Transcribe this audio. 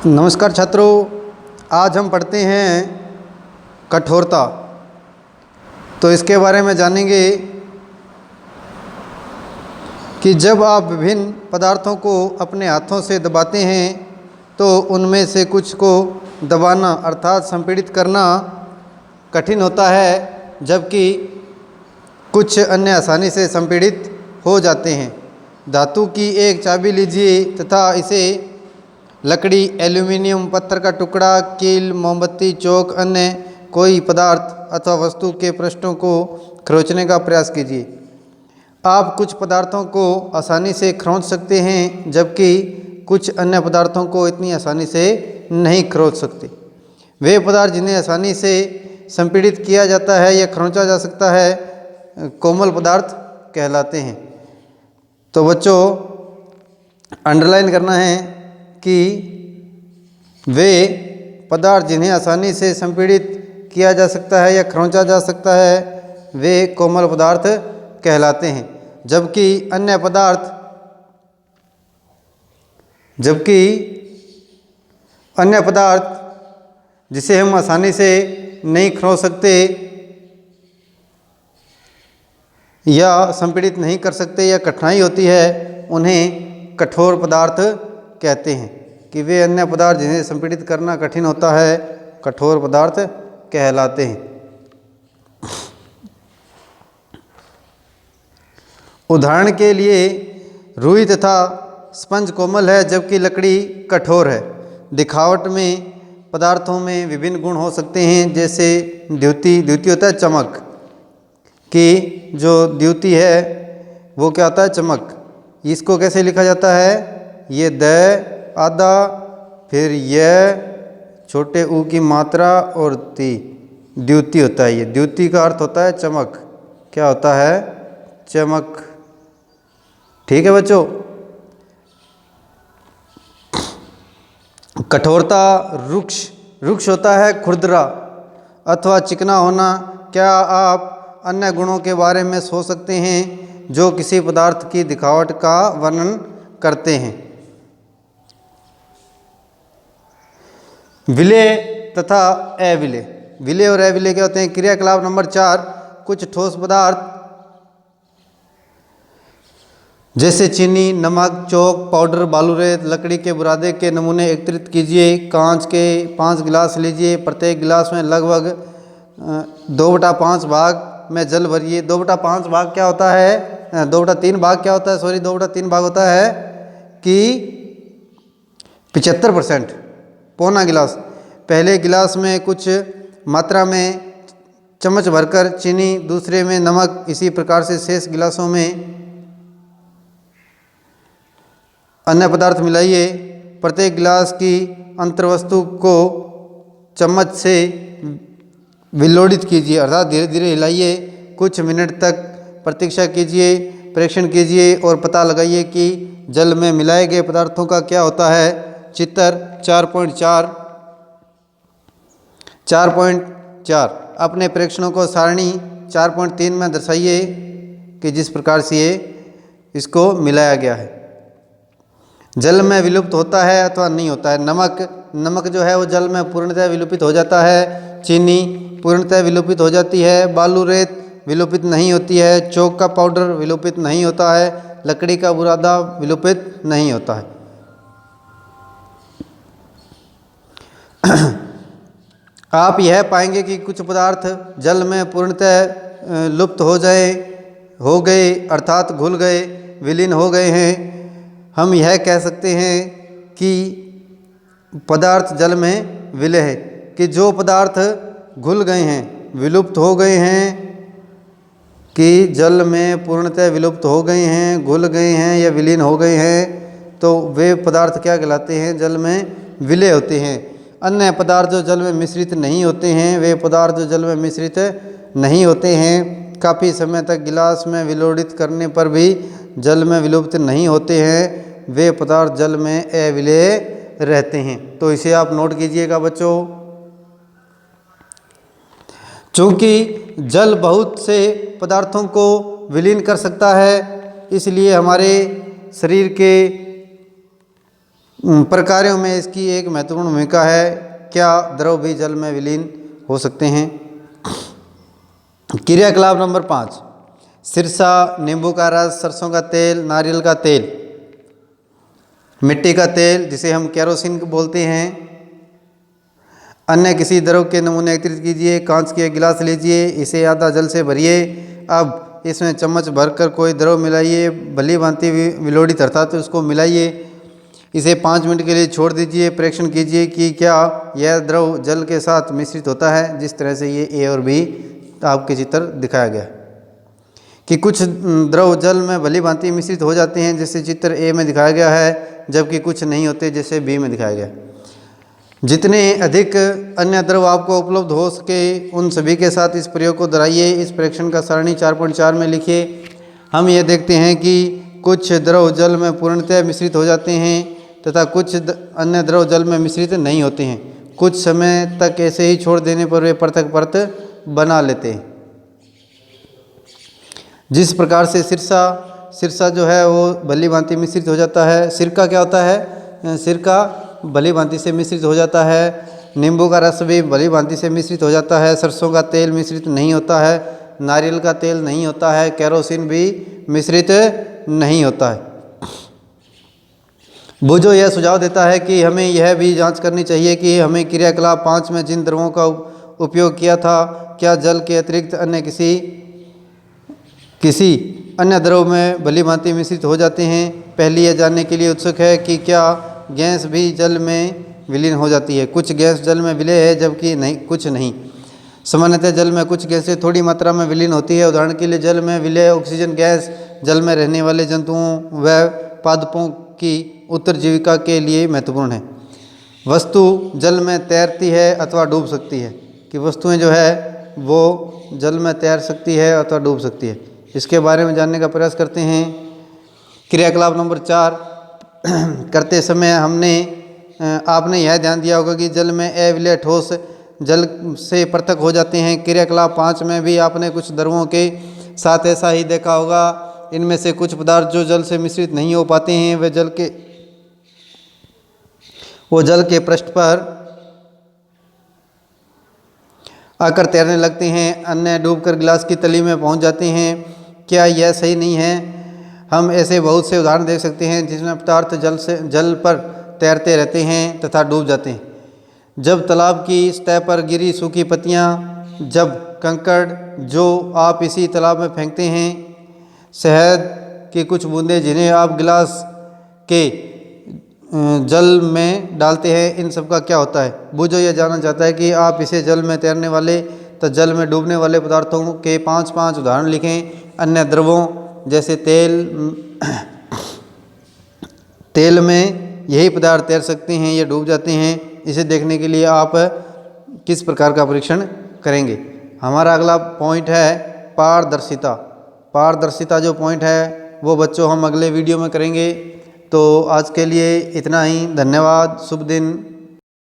नमस्कार छात्रों, आज हम पढ़ते हैं कठोरता। तो इसके बारे में जानेंगे कि जब आप विभिन्न पदार्थों को अपने हाथों से दबाते हैं तो उनमें से कुछ को दबाना अर्थात संपीड़ित करना कठिन होता है, जबकि कुछ अन्य आसानी से संपीड़ित हो जाते हैं। धातु की एक चाबी लीजिए तथा इसे लकड़ी, एल्यूमीनियम, पत्थर का टुकड़ा, कील, मोमबत्ती, चौक, अन्य कोई पदार्थ अथवा वस्तु के पृष्ठों को खरोंचने का प्रयास कीजिए। आप कुछ पदार्थों को आसानी से खरोंच सकते हैं, जबकि कुछ अन्य पदार्थों को इतनी आसानी से नहीं खरोंच सकते। वे पदार्थ जिन्हें आसानी से संपीड़ित किया जाता है या खरोंचा जा सकता है, कोमल पदार्थ कहलाते हैं। तो बच्चों, अंडरलाइन करना है कि वे पदार्थ जिन्हें आसानी से संपीड़ित किया जा सकता है या खरोंचा जा सकता है, वे कोमल पदार्थ कहलाते हैं, जबकि अन्य पदार्थ जिसे हम आसानी से नहीं खरोंच सकते या संपीड़ित नहीं कर सकते या कठिनाई होती है, उन्हें कठोर पदार्थ कहते हैं। कि वे अन्य पदार्थ जिन्हें संपीड़ित करना कठिन होता है, कठोर पदार्थ कहलाते हैं। उदाहरण के लिए रुई तथा स्पंज कोमल है, जबकि लकड़ी कठोर है। दिखावट में पदार्थों में विभिन्न गुण हो सकते हैं, जैसे द्युति होता है चमक, कि जो द्युति है वो क्या होता है, चमक। इसको कैसे लिखा जाता है, ये द आधा, फिर यह छोटे ऊ की मात्रा और ती, द्युति होता है। ये द्युति का अर्थ होता है चमक। क्या होता है, चमक। ठीक है बच्चों। कठोरता रुक्ष होता है, खुरदरा अथवा चिकना होना। क्या आप अन्य गुणों के बारे में सोच सकते हैं जो किसी पदार्थ की दिखावट का वर्णन करते हैं? विलेय तथा अविलेय। विलेय और अविलेय क्या होते हैं? क्रियाकलाप नंबर 4, कुछ ठोस पदार्थ जैसे चीनी, नमक, चौक, पाउडर, बालूरेत, लकड़ी के बुरादे के नमूने एकत्रित कीजिए। कांच के 5 गिलास लीजिए, प्रत्येक गिलास में लगभग 2/5 भाग में जल भरिए। 2/5 भाग क्या होता है, 2/3 भाग क्या होता है, 2/3 भाग होता है कि 75%, पौना गिलास। पहले गिलास में कुछ मात्रा में चम्मच भरकर चीनी, दूसरे में नमक, इसी प्रकार से शेष गिलासों में अन्य पदार्थ मिलाइए। प्रत्येक गिलास की अंतर्वस्तु को चम्मच से विलोडित कीजिए, अर्थात धीरे धीरे हिलाइए। कुछ मिनट तक प्रतीक्षा कीजिए, परीक्षण कीजिए और पता लगाइए कि जल में मिलाए गए पदार्थों का क्या होता है। चित्र 4.4 अपने प्रेक्षणों को सारणी 4.3 में दर्शाइए कि जिस प्रकार से इसको मिलाया गया है। जल में विलुप्त होता है अथवा नहीं होता है। नमक जो है वो जल में पूर्णतः विलुप्त हो जाता है। चीनी पूर्णतः विलुप्त हो जाती है। बालूरेत विलुप्त नहीं होती है। चौक का पाउडर विलुप्त नहीं होता है। लकड़ी का बुरादा विलुप्त नहीं होता है। आप यह पाएंगे कि कुछ पदार्थ जल में पूर्णतः लुप्त हो गए अर्थात घुल गए, विलीन हो गए हैं। हम यह कह सकते हैं कि पदार्थ जल में विलय है, कि जो पदार्थ घुल गए हैं, विलुप्त हो गए हैं, कि जल में पूर्णतः विलुप्त हो गए हैं, घुल गए हैं या विलीन हो गए हैं, तो वे पदार्थ क्या कहलाते हैं, जल में विलय होते हैं। अन्य पदार्थ जो जल में मिश्रित नहीं होते हैं, वे पदार्थ जो जल में मिश्रित नहीं होते हैं, काफ़ी समय तक गिलास में विलोडित करने पर भी जल में विलुप्त नहीं होते हैं, वे पदार्थ जल में अविलेय रहते हैं। तो इसे आप नोट कीजिएगा बच्चों। चूँकि जल बहुत से पदार्थों को विलीन कर सकता है, इसलिए हमारे शरीर के प्रकारों में इसकी एक महत्वपूर्ण भूमिका है। क्या द्रव भी जल में विलीन हो सकते हैं? क्रियाकलाप नंबर 5, सिरसा, नींबू का रस, सरसों का तेल, नारियल का तेल, मिट्टी का तेल जिसे हम केरोसिन बोलते हैं, अन्य किसी द्रव के नमूने एकत्रित कीजिए। कांच के गिलास लीजिए, इसे आधा जल से भरिए। अब इसमें चम्मच भरकर कोई द्रव मिलाइए, भली भांति विलोड़ित अर्थात उसको मिलाइए। इसे 5 मिनट के लिए छोड़ दीजिए। परीक्षण कीजिए कि क्या यह द्रव जल के साथ मिश्रित होता है। जिस तरह से ये ए और बी आपके चित्र दिखाया गया कि कुछ द्रव जल में भली भांति मिश्रित हो जाते हैं जैसे चित्र ए में दिखाया गया है, जबकि कुछ नहीं होते जैसे बी में दिखाया गया। जितने अधिक अन्य द्रव आपको उपलब्ध हो सके उन सभी के साथ इस प्रयोग को दोहराइए। इस परीक्षण का सारणी 4.4 में लिखिए। हम ये देखते हैं कि कुछ द्रव जल में पूर्णतः मिश्रित हो जाते हैं तथा कुछ अन्य द्रव जल में मिश्रित नहीं होते हैं। कुछ समय तक ऐसे ही छोड़ देने पर वे पृथक परत बना लेते हैं। जिस प्रकार से सिरसा जो है वो भली भांति मिश्रित हो जाता है। सिरका क्या होता है? सिरका भली भांति से मिश्रित हो जाता है। नींबू का रस भी भली भांति से मिश्रित हो जाता है। सरसों का तेल मिश्रित नहीं होता है। नारियल का तेल नहीं होता है। केरोसिन भी मिश्रित नहीं होता है। बुझो यह सुझाव देता है कि हमें यह भी जांच करनी चाहिए कि हमें क्रियाकलाप 5 में जिन द्रवों का उपयोग किया था क्या जल के अतिरिक्त अन्य किसी अन्य द्रव में भली भांति मिश्रित हो जाते हैं। पहली यह जानने के लिए उत्सुक है कि क्या गैस भी जल में विलीन हो जाती है। कुछ गैस जल में विलय है जबकि नहीं कुछ नहीं। सामान्यतः जल में कुछ गैसें थोड़ी मात्रा में विलीन होती है। उदाहरण के लिए जल में विलय ऑक्सीजन गैस जल में रहने वाले जंतुओं व पादपों की उत्तरजीविका के लिए महत्वपूर्ण है। वस्तु जल में तैरती है अथवा डूब सकती है कि वस्तुएं जो है वो जल में तैर सकती है अथवा डूब सकती है। इसके बारे में जानने का प्रयास करते हैं। क्रियाकलाप नंबर 4 करते समय आपने यह ध्यान दिया होगा कि जल में अविलय ठोस जल से पृथक हो जाते हैं। क्रियाकलाप 5 में भी आपने कुछ द्रवों के साथ ऐसा ही देखा होगा। इनमें से कुछ पदार्थ जो जल से मिश्रित नहीं हो पाते हैं वे जल के पृष्ठ पर आकर तैरने लगते हैं। अन्य डूबकर गिलास की तली में पहुंच जाते हैं। क्या यह सही नहीं है? हम ऐसे बहुत से उदाहरण देख सकते हैं जिसमें पदार्थ जल पर तैरते रहते हैं तथा डूब जाते हैं। जब तालाब की सतह पर गिरी सूखी पत्तियां, जब कंकड़ जो आप इसी तालाब में फेंकते हैं, शहद की कुछ बूंदें जिन्हें आप गिलास के जल में डालते हैं, इन सब का क्या होता है? बुझो यह जानना चाहता है कि आप इसे जल में तैरने वाले तो जल में डूबने वाले पदार्थों के 5 उदाहरण लिखें। अन्य द्रवों जैसे तेल में यही पदार्थ तैर सकते हैं या डूब जाते हैं। इसे देखने के लिए आप किस प्रकार का परीक्षण करेंगे? हमारा अगला पॉइंट है पारदर्शिता। पारदर्शिता जो पॉइंट है वो बच्चों हम अगले वीडियो में करेंगे। तो आज के लिए इतना ही। धन्यवाद। शुभ दिन।